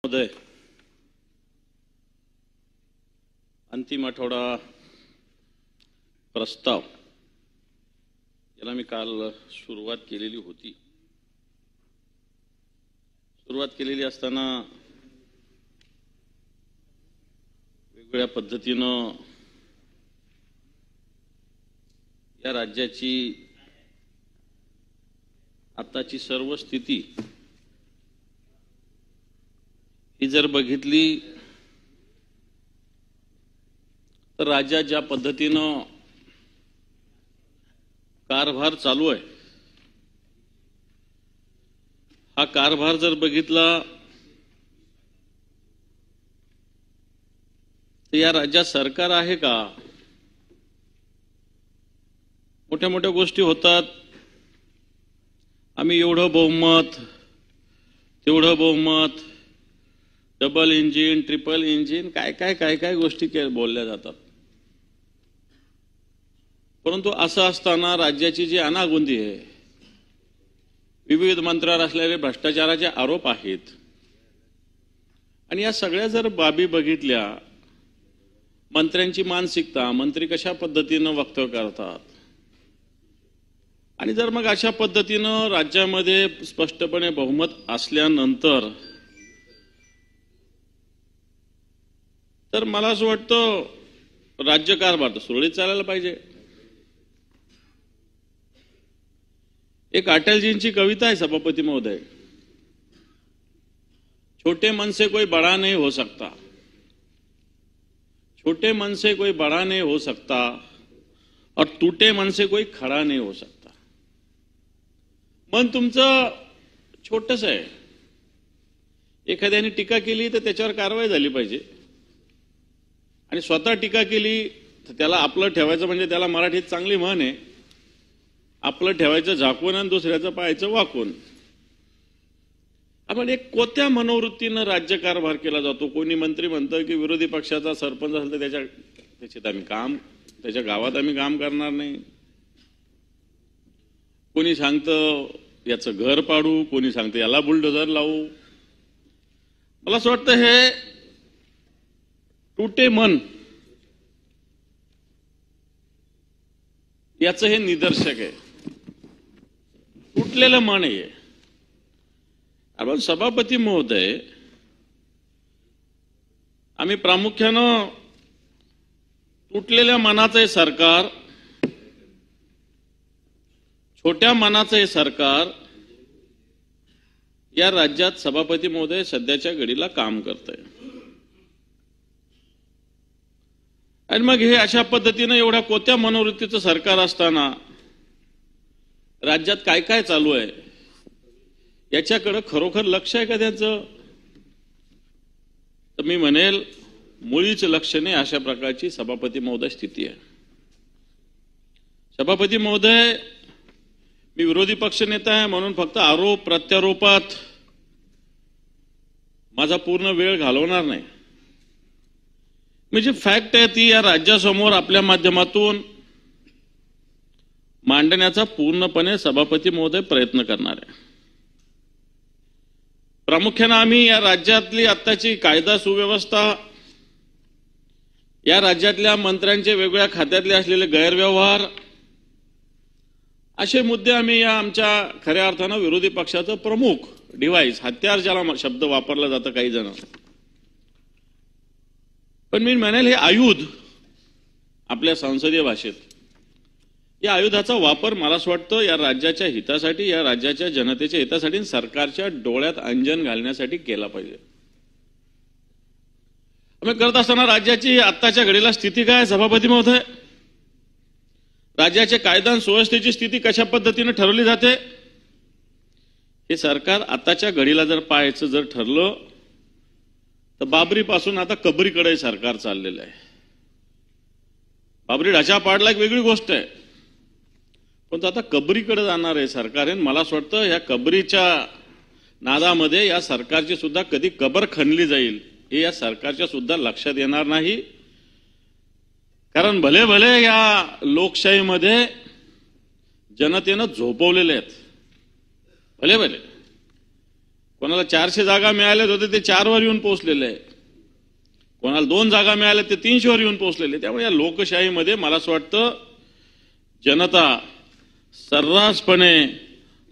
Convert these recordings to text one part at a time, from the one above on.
महोदय, अंतिम आठवडा प्रस्ताव याला मी काल सुरुवात केलेली होती. सुरुवात केलेली असताना वेगवेगळ्या पद्धतीनं या राज्याची आताची सर्व स्थिती ही जर बघितली तर राज्यात ज्या पद्धतीनं कारभार चालू आहे, हा कारभार जर बघितला तर या राज्यात सरकार आहे का? मोठ्या मोठ्या गोष्टी होतात. आम्ही एवढं बहुमत, तेवढं बहुमत, डबल इंजिन, ट्रिपल इंजिन, काय काय काय काय गोष्टी बोलल्या जातात. परंतु असं असताना राज्याची जी अनागोंदी आहे, विविध मंत्र्यावर असलेले भ्रष्टाचाराचे आरोप आहेत, आणि या सगळ्या जर बाबी बघितल्या, मंत्र्यांची मानसिकता, मंत्री कशा पद्धतीनं वक्तव्य करतात, आणि जर मग अशा पद्धतीनं राज्यामध्ये स्पष्टपणे बहुमत असल्यानंतर तर मला असं वाटतं राज्यकारभार सुरळीत चालायला पाहिजे. एक अटलजींची कविता आहे सभापती महोदय, छोटे मन से कोई बड़ा नहीं हो सकता, छोटे मन से कोई बड़ा नहीं हो सकता, और टूटे मन से कोई खड़ा नहीं हो सकता. मन तुमचं छोटस आहे, एखाद्याने टीका केली तर त्याच्यावर कारवाई झाली पाहिजे, आणि स्वतः टीका केली तर त्याला आपलं ठेवायचं, म्हणजे त्याला मराठीत चांगली म्हण आहे, आपलं ठेवायचं झाकून आणि दुसऱ्याचं पाहायचं वाकून. आपण एक कोत्या मनोवृत्तीनं राज्यकारभार केला जातो. कोणी मंत्री म्हणतं की विरोधी पक्षाचा सरपंच असेल तर त्याच्यात आम्ही काम, त्याच्या गावात आम्ही काम करणार नाही. कोणी सांगतं याचं घर पाडू, कोणी सांगतं याला बुलडोझर लावू. मला असं वाटतं हे टूटे मन याचं हे निदर्शक आहे, तुटलेलं मन आहे. आपण सभापती महोदय, आम्ही प्रामुख्यानं तुटलेल्या मनाचं हे सरकार, छोट्या मनाचं हे सरकार या राज्यात सभापती महोदय सध्याच्या घडीला काम करतंय. आणि मग हे अशा पद्धतीनं एवढ्या कोत्या मनोवृत्तीचं सरकार असताना राज्यात काय काय चालू आहे याच्याकडे खरोखर लक्ष आहे का त्याचं? तर मी म्हणेल मुळीच लक्ष नाही. अशा प्रकारची सभापती महोदय स्थिती आहे. सभापती महोदय, मी विरोधी पक्ष नेता आहे म्हणून फक्त आरोप प्रत्यारोपात माझा पूर्ण वेळ घालवणार नाही. म्हणजे फॅक्ट आहे ती या राज्यासमोर आपल्या माध्यमातून मांडण्याचा पूर्णपणे सभापती महोदय प्रयत्न करणार आहे. प्रामुख्याने आम्ही या राज्यातली आत्ताची कायदा सुव्यवस्था, या राज्यातल्या मंत्र्यांचे वेगवेगळ्या खात्यातले असलेले गैरव्यवहार, असे मुद्दे आम्ही या आमच्या खऱ्या अर्थानं विरोधी पक्षाचं प्रमुख डिव्हाइस, हत्यार ज्याला शब्द वापरला जातं काही जण, पण मी म्हणेल हे आयुध आपल्या संसदीय भाषेत, या आयुधाचा वापर मला असं वाटतं या राज्याच्या हितासाठी, या राज्याच्या जनतेच्या हितासाठी, सरकारच्या डोळ्यात अंजन घालण्यासाठी केला पाहिजे. आम्ही करत असताना राज्याची आत्ताच्या घडीला स्थिती काय सभापती महोदय, राज्याच्या कायदा आणि सुव्यवस्थेची स्थिती कशा पद्धतीने ठरवली जाते, हे सरकार आताच्या घडीला जर पाहायचं जर ठरलं तर बाबरी पासून आता कबरीकडे सरकार चाललेलं आहे. बाबरी ढाचा पाडला एक वेगळी गोष्ट आहे, पण आता कबरीकडे जाणार आहे सरकार आहे. मला असं वाटतं या कबरीच्या नादामध्ये या सरकारची सुद्धा कधी कबर खणली जाईल हे या सरकारच्या सुद्धा लक्षात येणार नाही. कारण भले भले या लोकशाहीमध्ये जनतेनं झोपवलेले आहेत, भले भले कोणाला 400 जागा मिळाल्यात होते ते 4 वर येऊन पोहोचलेले आहे, कोणाला 2 जागा मिळाल्या ते 300 वर येऊन पोहोचलेले. त्यामुळे या लोकशाहीमध्ये मला असं वाटतं जनता सर्रासपणे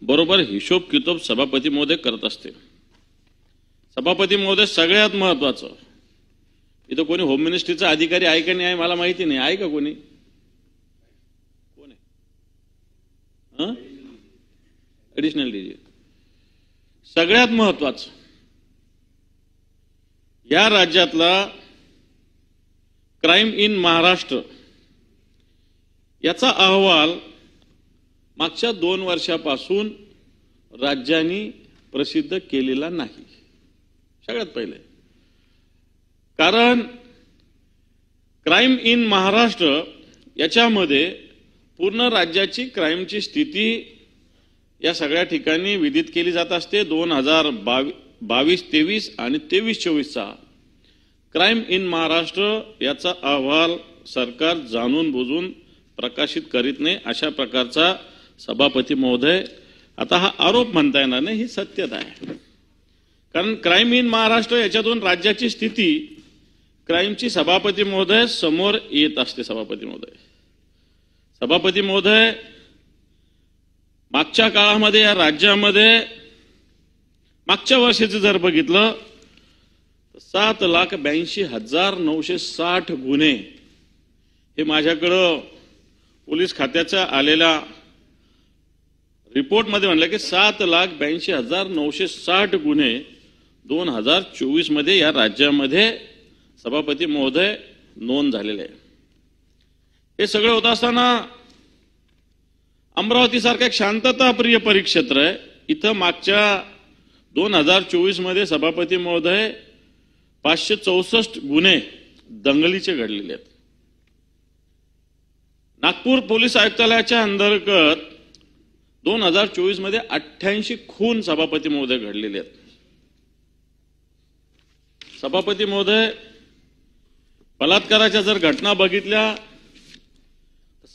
बरोबर हिशोब कितोब सभापती महोदय करत असते. सभापती महोदय सगळ्यात महत्वाचं. इथं कोणी होम मिनिस्ट्रीचा अधिकारी आहे का नाही आहे मला माहिती नाही, आहे का कोणी? कोण आहे? ऍडिशनल डीजी. सगळ्यात महत्वाचं या राज्यातला क्राईम इन महाराष्ट्र याचा अहवाल मागच्या 2 वर्षापासून राज्यांनी प्रसिद्ध केलेला नाही. सगळ्यात पहिले कारण क्राईम इन महाराष्ट्र याच्यामध्ये पूर्ण राज्याची क्राईमची स्थिती या सगळ्या ठिकाणी विदित केली जात असते. 2022-23 आणि 23-24चा क्राईम इन महाराष्ट्र याचा अहवाल सरकार जाणून बुजून प्रकाशित करीत नाही अशा प्रकारचा सभापती महोदय. आता हा आरोप म्हणता येणार नाही, ही सत्यता आहे. कारण क्राईम इन महाराष्ट्र याच्यातून राज्याची स्थिती क्राईमची सभापती महोदय समोर येत असते. सभापती महोदय मागच्या काळामध्ये या राज्यामध्ये मागच्या वर्षीचं जर बघितलं 7,82,960 गुन्हे हे माझ्याकडं पोलीस खात्याच्या आलेल्या रिपोर्टमध्ये म्हणलं की 7,82,960 गुन्हे 2024 मध्ये या राज्यामध्ये सभापती महोदय नोंद झालेले आहे. हे सगळं होत असताना अमरावती सारखं एक शांतताप्रिय परिक्षेत्र आहे. इथं मागच्या 2024 मध्ये सभापती महोदय 564 गुन्हे दंगलीचे घडलेले आहेत. नागपूर पोलीस आयुक्तालयाच्या अंतर्गत 2024 मध्ये 88 खून सभापती महोदय घडलेले आहेत. सभापती महोदय बलात्काराच्या जर घटना बघितल्या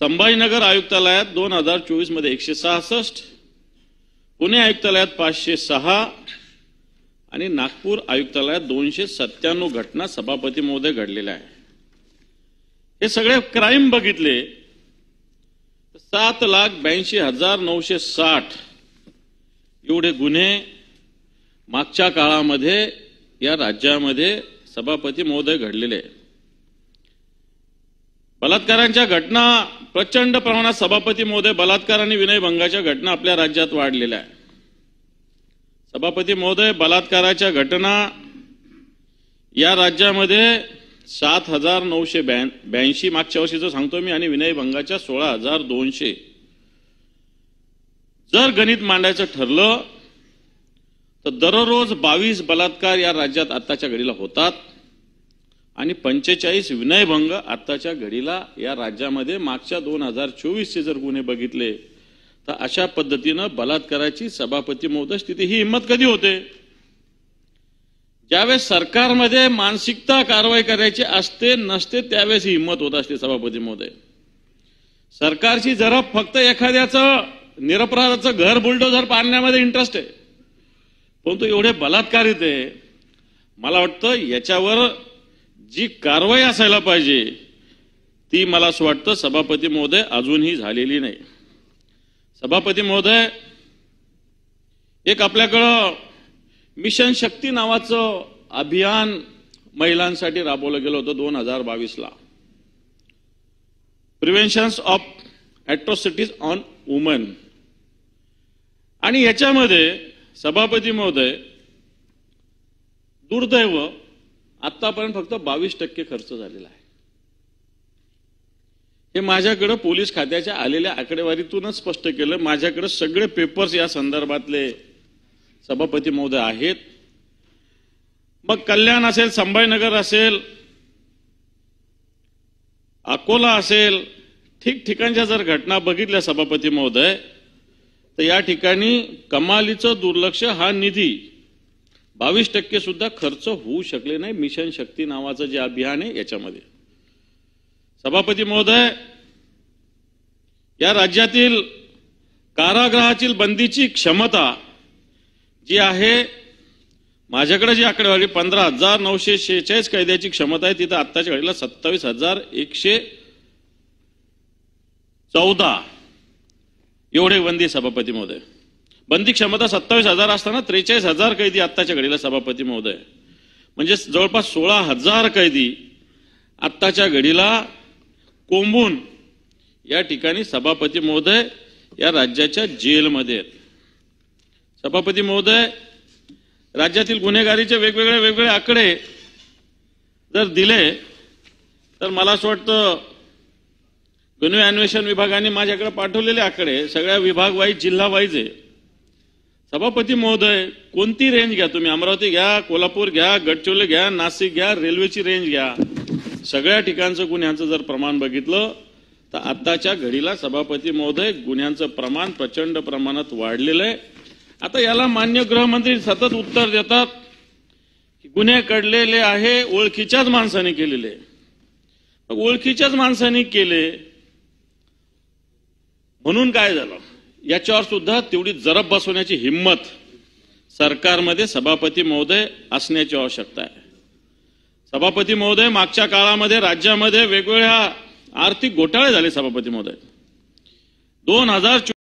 संभाजीनगर आयुक्तालयात 2024 मध्ये 166, पुणे आयुक्तालयात 506 आणि नागपूर आयुक्तालयात 297 घटना सभापती महोदय घडलेल्या आहे. हे सगळे क्राईम बघितले 7,82,960 एवढे गुन्हे मागच्या काळामध्ये या राज्यामध्ये सभापती महोदय घडलेले. बलात्कारांच्या घटना प्रचंड प्रमाणात सभापती महोदय बलात्कार आणि विनयभंगाच्या घटना आपल्या राज्यात वाढलेल्या आहे. सभापती महोदय बलात्काराच्या घटना या राज्यामध्ये 7,982 मागच्या वर्षीचं सांगतो मी आणि विनयभंगाच्या 16,200. जर गणित मांडायचं ठरलं तर दररोज 22 बलात्कार या राज्यात आत्ताच्या घडीला होतात आणि 45 विनयभंग आत्ताच्या घडीला या राज्यामध्ये मागच्या 2024 चे जर गुन्हे बघितले तर अशा पद्धतीनं बलात्काराची सभापती महोदय स्थिती. ही हिंमत कधी होते? ज्यावेळेस सरकारमध्ये मानसिकता कारवाई करायची असते नसते त्यावेळेस ही हिंमत होत असते सभापती महोदय. सरकारची जरा फक्त एखाद्याचं निरपराधाचं घर बुलडोझर पाडण्यामध्ये इंटरेस्ट आहे, परंतु एवढे बलात्कार येते. मला वाटतं याच्यावर जी कारवाई असायला पाहिजे ती मला असं वाटतं सभापती महोदय अजूनही झालेली नाही. सभापती महोदय एक आपल्याकडं मिशन शक्ती नावाचं अभियान महिलांसाठी राबवलं गेलं होतं 2022ला. Prevention of atrocities on women. आणि याच्यामध्ये सभापती महोदय दुर्दैव आतापर्यंत फक्त 22% खर्च झालेला आहे. हे माझ्याकडे पोलीस खात्याच्या आलेल्या आकडेवारीतूनच स्पष्ट केलं. माझ्याकडे सगळे पेपर्स या संदर्भातले सभापती महोदय आहेत. मग कल्याण असेल, संभाजीनगर असेल, अकोला असेल, ठिकठिकाणच्या जर घटना बघितल्या सभापती महोदय तर या ठिकाणी कमालीचं दुर्लक्ष. हा निधी 22% सुद्धा खर्च होऊ शकले नाही मिशन शक्ती नावाचं जे अभियान आहे याच्यामध्ये. सभापती महोदय या राज्यातील कारागृहातील बंदीची क्षमता जी आहे माझ्याकडे जी आकडेवारी 15,946 कैद्याची क्षमता आहे, तिथं आत्ताच्या घडीला 27,114 एवढे बंदी सभापती महोदय. बंदी क्षमता 27,000 असताना 43,000 कैदी आत्ताच्या घडीला सभापती महोदय. म्हणजे जवळपास 16,000 कैदी आत्ताच्या घडीला कोंबून या ठिकाणी सभापती महोदय या राज्याच्या जेलमध्ये आहेत. सभापती महोदय, राज्यातील गुन्हेगारीचे वेगवेगळे आकडे जर दिले तर मला असं वाटतं गुन्हे अन्वेषण विभागाने माझ्याकडे पाठवलेले आकडे सगळ्या विभाग वाईज, जिल्हा वाईज आहे. सभापती महोदय, कोणती रेंज घ्या तुम्ही, अमरावती घ्या, कोल्हापूर घ्या, गडचिरोली घ्या, नाशिक घ्या, रेल्वेची रेंज घ्या, सगळ्या ठिकाणचं गुन्ह्यांचं जर प्रमाण बघितलं तर आत्ताच्या घडीला सभापती महोदय गुन्ह्यांचं प्रमाण प्रचंड प्रमाणात वाढलेलं आहे. आता याला मान्य गृहमंत्री सतत उत्तर देतात की गुन्हे घडलेले आहे ओळखीच्याच माणसाने केलेले. ओळखीच्याच माणसाने केले म्हणून काय झालं, याच्यावर सुद्धा तेवढी जरब बसवण्याची हिम्मत सरकारमध्ये सभापती महोदय असण्याची आवश्यकता आहे. सभापती महोदय, मागच्या काळामध्ये राज्यामध्ये वेगवेगळ्या आर्थिक घोटाळे झाले. सभापती महोदय, 2024